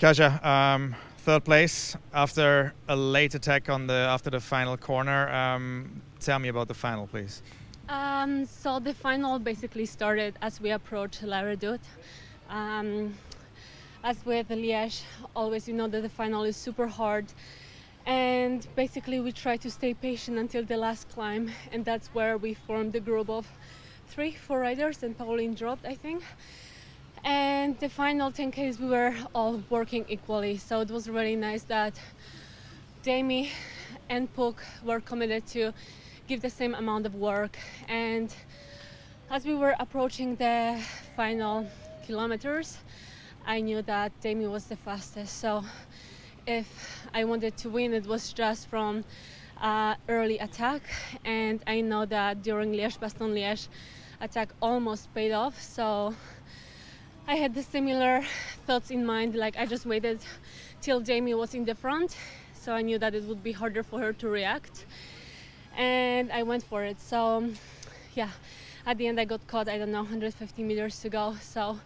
Kaja, third place after a late attack after the final corner. Tell me about the final, please. So the final basically started as we approached La Redoute. As with Liège, always you know that the final is super hard, and basically we try to stay patient until the last climb, and that's where we formed the group of 3-4 riders, and Pauline dropped, I think. And the final 10Ks we were all working equally, so it was really nice that Demi and Puk were committed to give the same amount of work. And as we were approaching the final kilometers, I knew that Demi was the fastest, so if I wanted to win, it was just from early attack, and I know that during Liège-Bastogne-Liège attack almost paid off, so I had the similar thoughts in mind. Like, I just waited till Demi was in the front, so I knew that it would be harder for her to react, and I went for it. So yeah, at the end I got caught, I don't know, 150 meters to go, so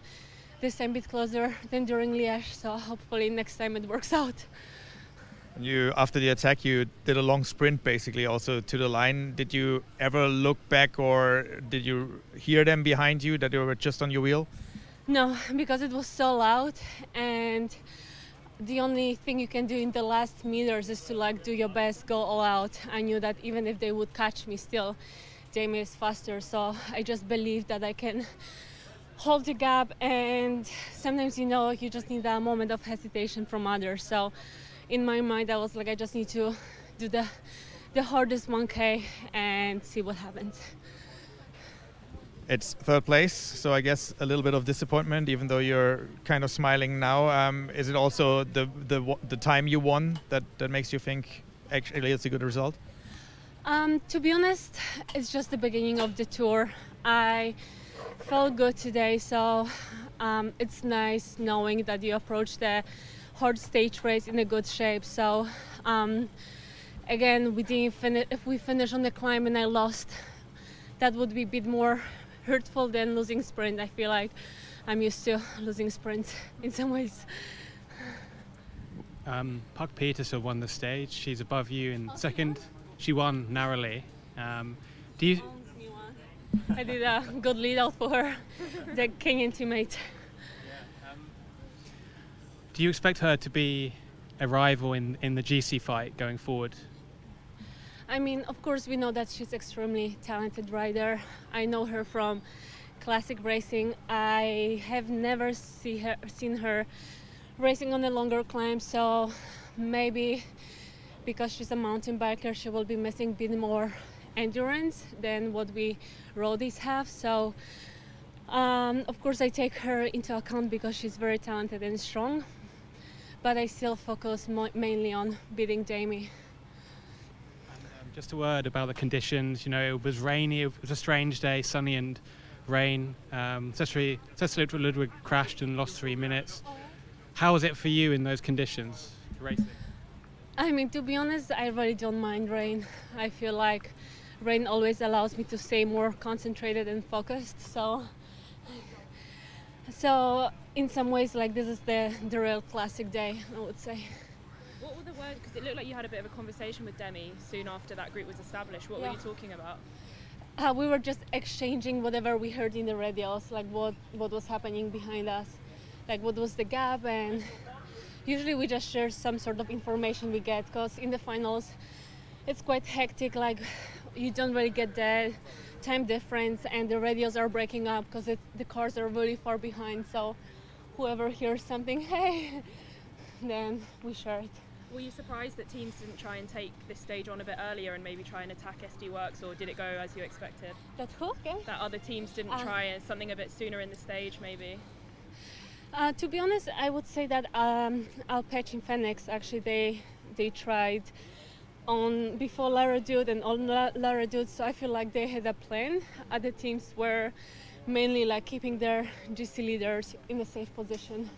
this time a bit closer than during Liège, so hopefully next time it works out. You, after the attack, you did a long sprint basically also to the line. Did you ever look back, or did you hear them behind you that they were just on your wheel? No, because it was so loud, and the only thing you can do in the last meters is to like do your best, go all out. I knew that even if they would catch me still, Demi is faster, so I just believed that I can hold the gap, and sometimes, you know, you just need a moment of hesitation from others. So in my mind I was like, I just need to do the hardest 1K and see what happens. It's third place, so I guess a little bit of disappointment, even though you're kind of smiling now. Is it also the time you won that makes you think actually it's a good result? To be honest, it's just the beginning of the tour. I felt good today, so it's nice knowing that you approach the hard stage race in a good shape. So again, we didn't finish. If we finish on the climb and I lost, that would be a bit more hurtful than losing sprint. I feel like I'm used to losing sprints in some ways. Puk Pieterse won the stage. She's above you in second. She won narrowly. Do you? I did a good lead out for her, the Kenyan teammate. Do you expect her to be a rival in the GC fight going forward? I mean, of course, we know that she's extremely talented rider. I know her from classic racing. I have never seen her racing on a longer climb, so maybe because she's a mountain biker, she will be missing a bit more endurance than what we roadies have. So of course I take her into account because she's very talented and strong, but I still focus mainly on beating Demi. Just a word about the conditions. You know, it was rainy, it was a strange day, sunny and rain. Cecilia Ludwig crashed and lost 3 minutes. How was it for you in those conditions, racing? I mean, to be honest, I really don't mind rain. I feel like rain always allows me to stay more concentrated and focused. So in some ways, like, this is the real classic day, I would say. What were the words? Because it looked like you had a bit of a conversation with Demi soon after that group was established. What were you talking about? We were just exchanging whatever we heard in the radios, like what was happening behind us, like what was the gap, and usually we just share some sort of information we get, because in the finals it's quite hectic, like you don't really get the time difference and the radios are breaking up because the cars are really far behind, so whoever hears something, hey, then we share it. Were you surprised that teams didn't try and take this stage on a bit earlier and maybe try and attack SD Works, or did it go as you expected? That who? Okay. That other teams didn't try something a bit sooner in the stage, maybe? To be honest, I would say that Alpech and Phoenix, actually they tried on before La Redoute and on La Redoute, so I feel like they had a plan. Other teams were mainly like keeping their GC leaders in a safe position.